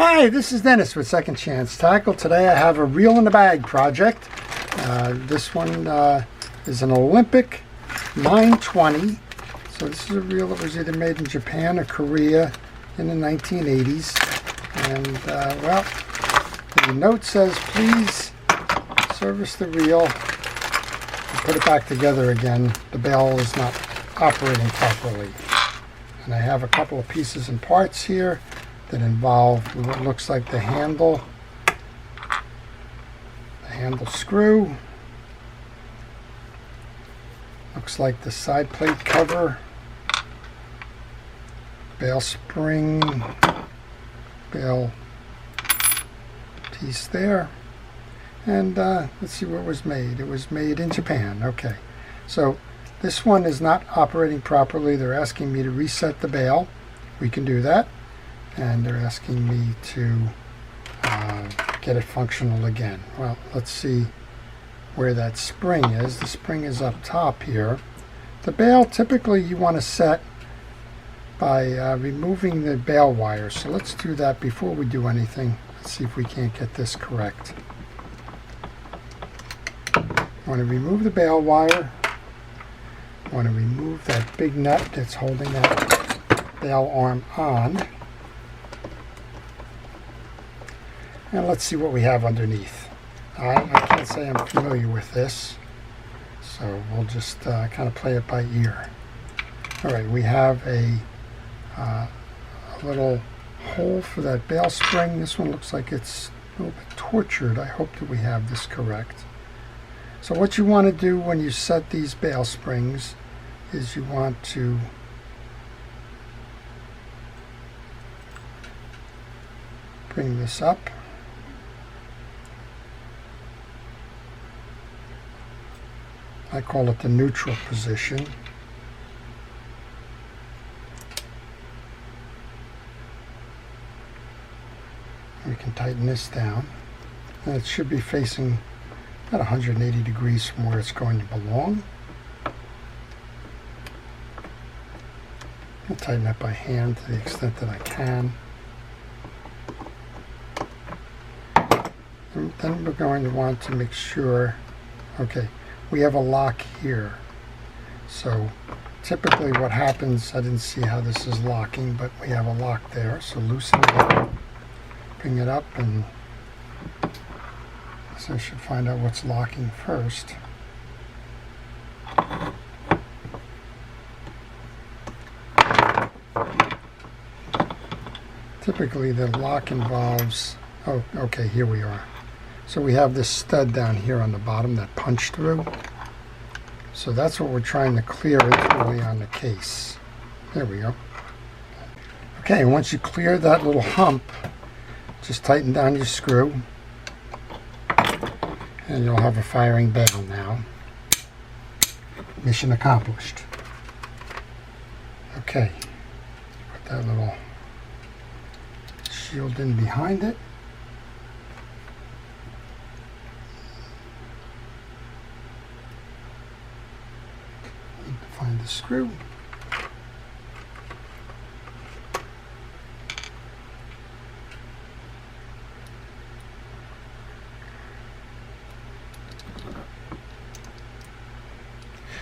Hi, this is Dennis with Second Chance Tackle. Today I have a reel in the bag project. This one is an Olympic 920. So this is a reel that was either made in Japan or Korea in the 1980s. And well, the note says, please service the reel and put it back together again. The bail is not operating properly. And I have a couple of pieces and parts here that involve what looks like the handle screw, looks like the side plate cover, bail spring, bail piece there, and let's see what was made. It was made in Japan. Okay, so this one is not operating properly. They're asking me to reset the bail. We can do that. And they're asking me to get it functional again. Well, let's see where that spring is. The spring is up top here. The bail, typically you want to set by removing the bail wire. So let's do that before we do anything. Let's see if we can't get this correct. I want to remove the bail wire. I want to remove that big nut that's holding that bail arm on. And let's see what we have underneath. I can't say I'm familiar with this, so we'll just kind of play it by ear. All right, we have a little hole for that bail spring. This one looks like it's a little bit tortured. I hope that we have this correct. So what you want to do when you set these bail springs is you want to bring this up. I call it the neutral position. We can tighten this down. And it should be facing about 180 degrees from where it's going to belong. I'll tighten that by hand to the extent that I can. And then we're going to want to make sure, okay, we have a lock here. So typically what happens, I didn't see how this is locking, but we have a lock there. So loosen it up, bring it up, and so I should find out what's locking first. Typically the lock involves, oh, okay, here we are. So we have this stud down here on the bottom that punched through. So that's what we're trying to clear internally on the case. There we go. Okay, once you clear that little hump, just tighten down your screw and you'll have a firing bail now. Mission accomplished. Okay, put that little shield in behind it. Find the screw.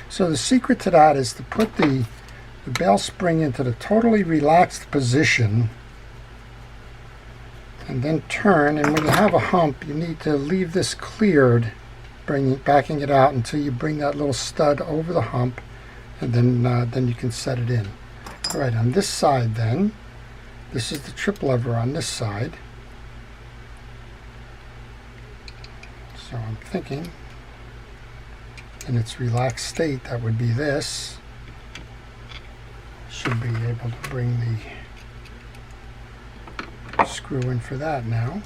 So the secret to that is to put the bail spring into the totally relaxed position and then turn, and when you have a hump you need to leave this cleared, backing it out until you bring that little stud over the hump, and then you can set it in. All right, on this side then, this is the trip lever on this side. So I'm thinking, in its relaxed state, that would be this. Should be able to bring the screw in for that now.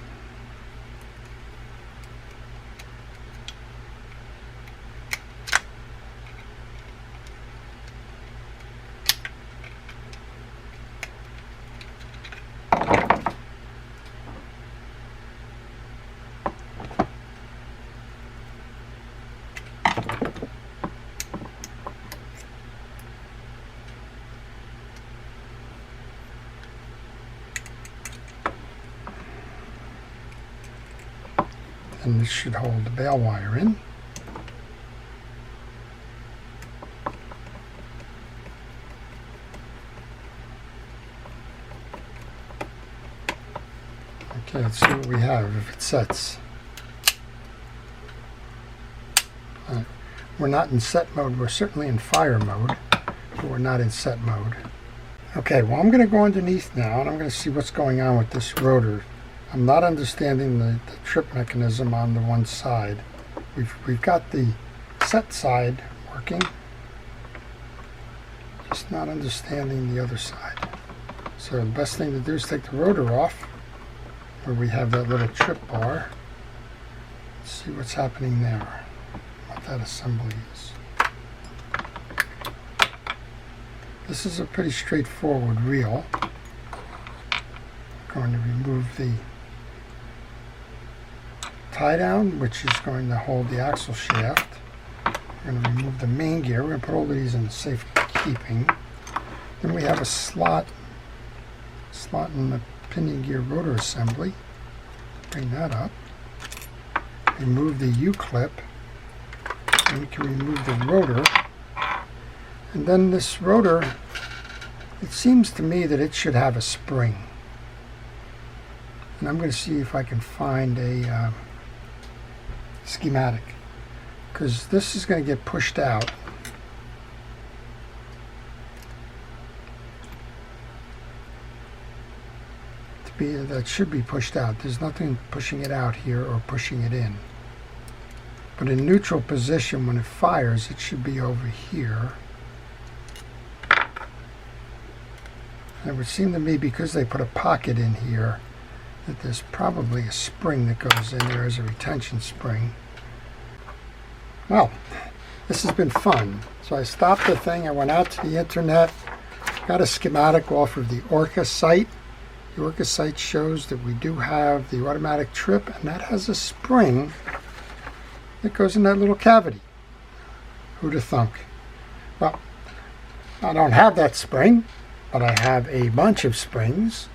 And this should hold the bail wire in. Okay, let's see what we have if it sets. We're not in set mode, we're certainly in fire mode, but we're not in set mode. Okay, well I'm going to go underneath now and I'm going to see what's going on with this rotor. I'm not understanding the trip mechanism on the one side. We've got the set side working, just not understanding the other side. So the best thing to do is take the rotor off, where we have that little trip bar. Let's see what's happening there, what that assembly is. This is a pretty straightforward reel. I'm going to remove the tie down, which is going to hold the axle shaft. We're going to remove the main gear. We're going to put all of these in safe keeping. Then we have a slot in the pinion gear rotor assembly. Bring that up. Remove the U-clip. And we can remove the rotor. And then this rotor, it seems to me that it should have a spring. And I'm going to see if I can find a schematic, because this is going to get pushed out. That should be pushed out. There's nothing pushing it out here or pushing it in. But in neutral position, when it fires, it should be over here. And it would seem to me, because they put a pocket in here, that there's probably a spring that goes in there as a retention spring. Well, this has been fun. So I stopped the thing, I went out to the internet, got a schematic off of the Orca site. The Orca site shows that we do have the automatic trip, and that has a spring that goes in that little cavity. Who'd have thunk? Well, I don't have that spring, but I have a bunch of springs.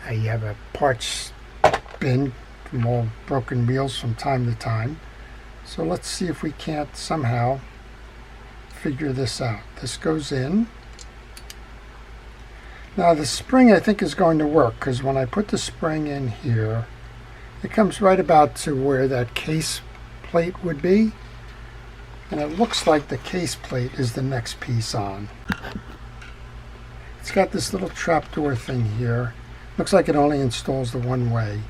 I have a parts bin from all broken wheels from time to time. So let's see if we can't somehow figure this out. This goes in. Now the spring I think is going to work, because when I put the spring in here, it comes right about to where that case plate would be. And it looks like the case plate is the next piece on. It's got this little trapdoor thing here. Looks like it only installs the one way.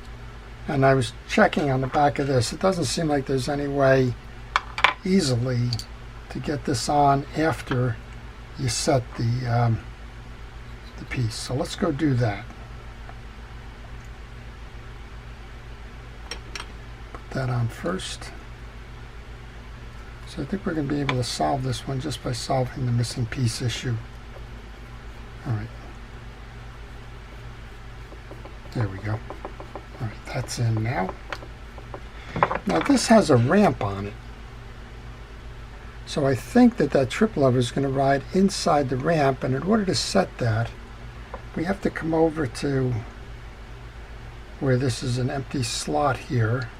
And I was checking on the back of this. It doesn't seem like there's any way easily to get this on after you set the piece. So let's go do that. Put that on first. So I think we're going to be able to solve this one just by solving the missing piece issue. All right. There we go. All right, that's in now. Now this has a ramp on it. So I think that that trip lever is going to ride inside the ramp, and in order to set that, we have to come over to where this is an empty slot here,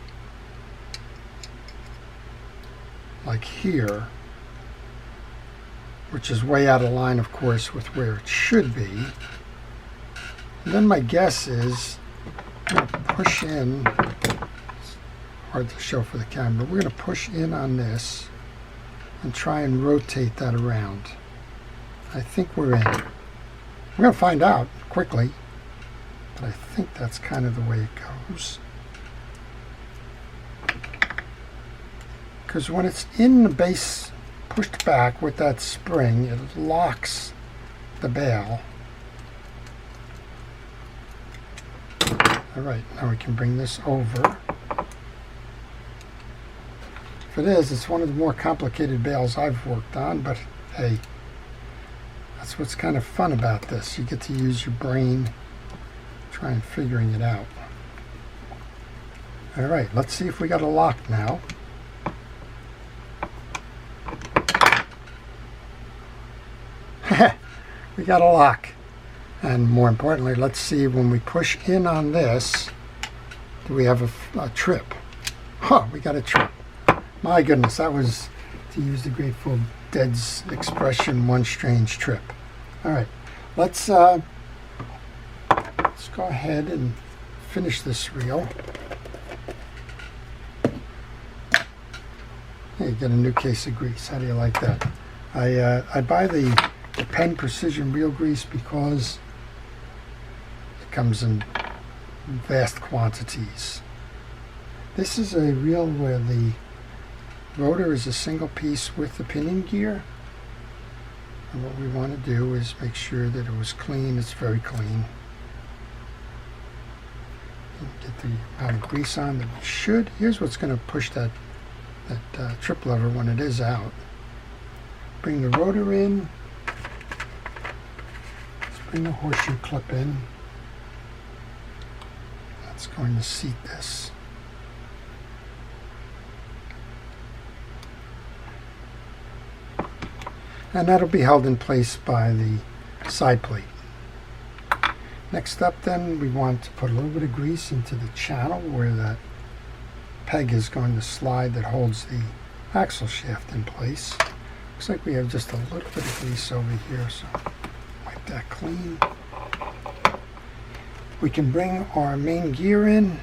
like here, which is way out of line, of course, with where it should be. And then my guess is I'm going to push in, hard to show for the camera, we're going to push in on this and try and rotate that around. I think we're in. We're going to find out quickly, but I think that's kind of the way it goes. Because when it's in the base, pushed back with that spring, it locks the bail. All right, now we can bring this over. If it is, it's one of the more complicated bails I've worked on, but hey, that's what's kind of fun about this. You get to use your brain trying figuring it out. All right, let's see if we got a lock now. We got a lock. And more importantly, let's see when we push in on this, do we have a trip? Huh, we got a trip. My goodness, that was, to use the Grateful Dead's expression, one strange trip. All right, let's go ahead and finish this reel. Hey, you get a new case of grease. How do you like that? I buy the Penn Precision Reel Grease because it comes in vast quantities. This is a reel where the rotor is a single piece with the pinion gear. And what we want to do is make sure that it was clean. It's very clean. Get the amount of grease on that we should. Here's what's going to push that trip lever when it is out. Bring the rotor in. Let's bring the horseshoe clip in. That's going to seat this. And that'll be held in place by the side plate. Next up then, we want to put a little bit of grease into the channel where that peg is going to slide that holds the axle shaft in place. Looks like we have just a little bit of grease over here, so wipe that clean. We can bring our main gear in.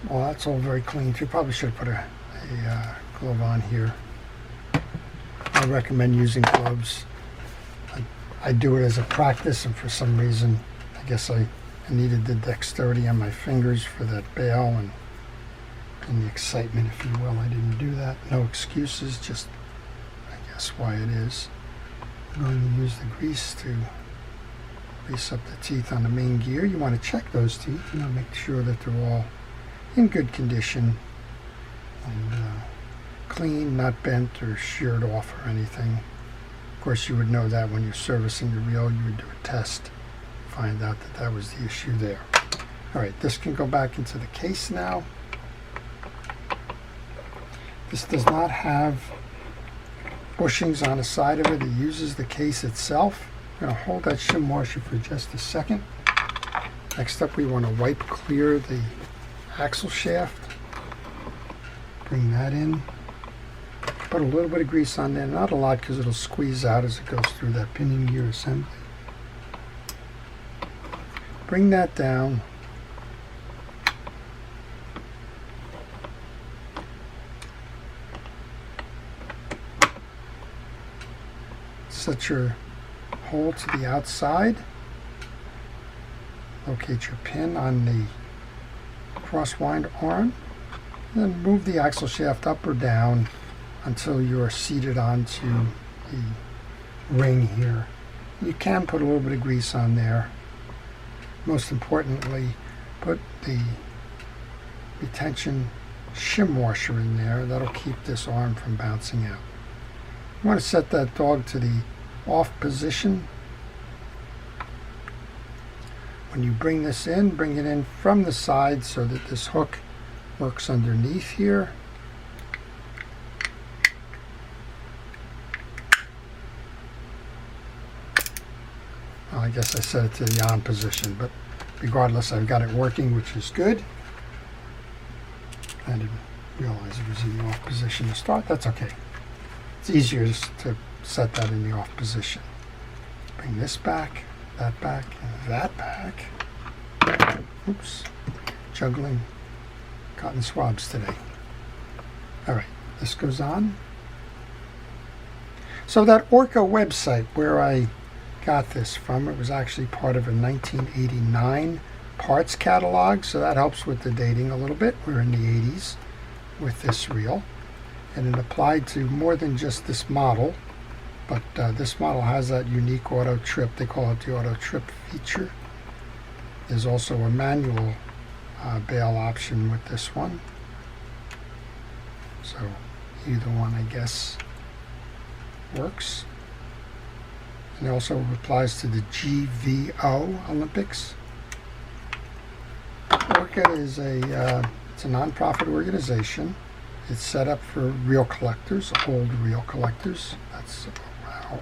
Well, that's all very clean. We probably should put a glove on here. I recommend using gloves. I do it as a practice, and for some reason, I guess I needed the dexterity on my fingers for that bail and the excitement, if you will. I didn't do that. No excuses, just I guess why it is. I'm going to use the grease to grease up the teeth on the main gear. You want to check those teeth, make sure that they're all in good condition and clean, not bent or sheared off or anything. Of course, you would know that when you're servicing the reel. You would do a test, find out that that was the issue there. All right, this can go back into the case now. This does not have bushings on the side of it. It uses the case itself. I'm going to hold that shim washer for just a second. Next up, we want to wipe clear the axle shaft. Bring that in. Put a little bit of grease on there, not a lot because it'll squeeze out as it goes through that pinion gear assembly. Bring that down. Set your hole to the outside. Locate your pin on the crosswind arm. And then move the axle shaft up or down until you're seated onto the ring here. You can put a little bit of grease on there. Most importantly, put the retention shim washer in there. That'll keep this arm from bouncing out. You want to set that dog to the off position. When you bring this in, bring it in from the side so that this hook works underneath here. Well, I guess I set it to the on position, but regardless, I've got it working, which is good. I didn't realize it was in the off position to start. That's okay. It's easier just to set that in the off position. Bring this back, and that back. Oops, juggling cotton swabs today. All right, this goes on. So that Orca website where I got this from, it was actually part of a 1989 parts catalog, so that helps with the dating a little bit. We're in the 80s with this reel, and it applied to more than just this model, but this model has that unique auto trip. They call it the auto trip feature. There's also a manual bail option with this one, so either one, I guess, works. And it also applies to the GVO Olympics. Orca is it's a non-profit organization. It's set up for reel collectors, old reel collectors. That's our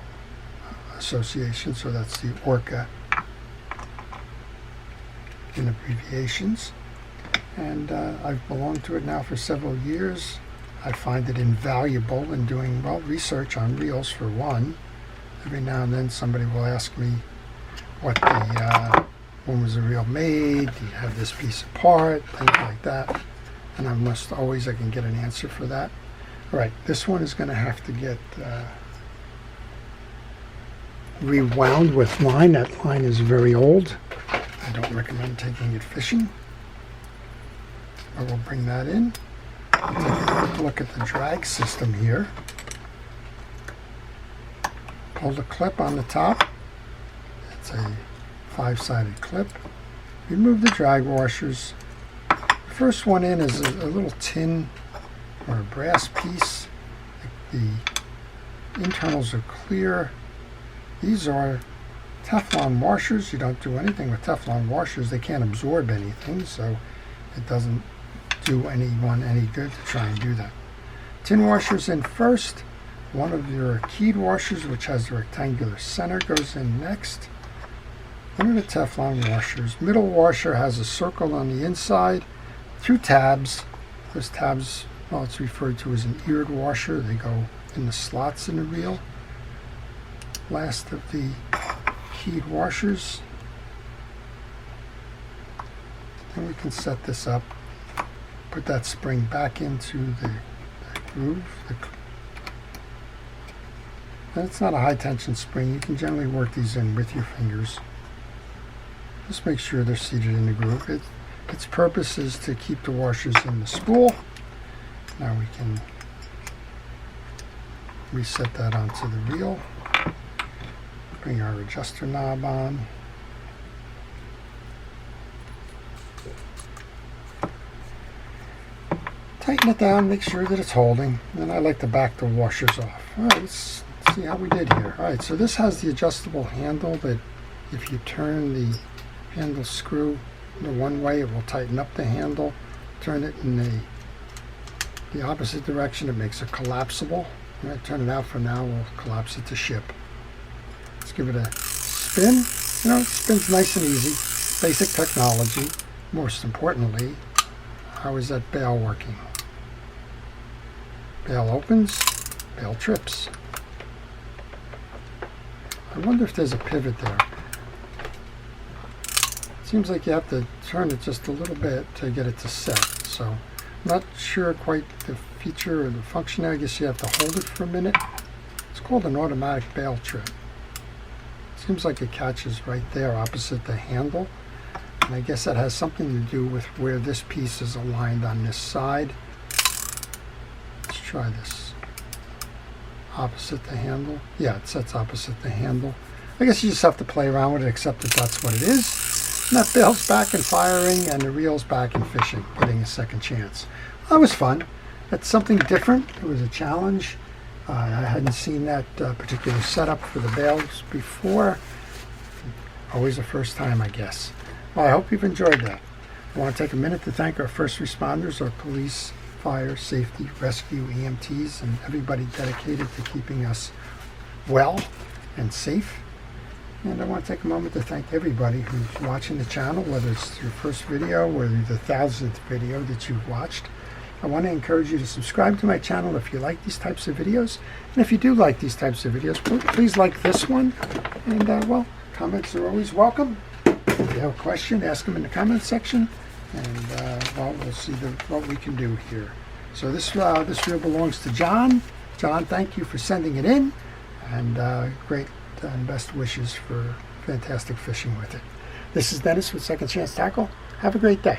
association, so that's the Orca in abbreviations. and I've belonged to it now for several years. I find it invaluable in doing, well, research on reels for one. Every now and then somebody will ask me what the when was the reel made, do you have this piece apart, things like that. And almost always I can get an answer for that. All right, this one is going to have to get rewound with line. That line is very old. I don't recommend taking it fishing. I will bring that in. Take a quick look at the drag system here. Pull the clip on the top. It's a 5-sided clip. Remove the drag washers. The first one in is a little tin or a brass piece. The internals are clear. These are Teflon washers. You don't do anything with Teflon washers. They can't absorb anything, so it doesn't do anyone any good to try and do that. Tin washers in first. One of your keyed washers, which has a rectangular center, goes in next. One of the Teflon washers. Middle washer has a circle on the inside. 2 tabs. Those tabs, well, it's referred to as an eared washer. They go in the slots in the reel. Last of the keyed washers. Then we can set this up. Put that spring back into the groove. And it's not a high tension spring. You can generally work these in with your fingers. Just make sure they're seated in the groove. Its purpose is to keep the washers in the spool. Now we can reset that onto the reel. Bring our adjuster knob on. Tighten it down, make sure that it's holding. And I like to back the washers off. All right, let's see how we did here. All right, so this has the adjustable handle that if you turn the handle screw the one way, it will tighten up the handle. Turn it in the opposite direction, it makes it collapsible. All right, turn it out for now, we'll collapse it to ship. Let's give it a spin. You know, it spins nice and easy. Basic technology. Most importantly, how is that bail working? Bail opens, bail trips. I wonder if there's a pivot there. Seems like you have to turn it just a little bit to get it to set. So I'm not sure quite the feature or the function there. I guess you have to hold it for a minute. It's called an automatic bail trip. Seems like it catches right there opposite the handle. And I guess that has something to do with where this piece is aligned on this side. Let's try this. Opposite the handle. Yeah, it sets opposite the handle. I guess you just have to play around with it, except that that's what it is. And that bail's back and firing, and the reel's back and fishing, getting a second chance. That was fun. That's something different. It was a challenge. I hadn't seen that particular setup for the bails before. Always the first time, I guess. Well, I hope you've enjoyed that. I want to take a minute to thank our first responders, our police, fire, safety, rescue, EMTs, and everybody dedicated to keeping us well and safe. And I want to take a moment to thank everybody who's watching the channel, whether it's your first video or the 1000th video that you've watched. I want to encourage you to subscribe to my channel if you like these types of videos. And if you do like these types of videos, please like this one. And, well, comments are always welcome. If you have a question, ask them in the comments section. And, well, we'll see what we can do here. So this reel belongs to John. John, thank you for sending it in. And great and best wishes for fantastic fishing with it. This is Dennis with Second Chance Tackle. Have a great day.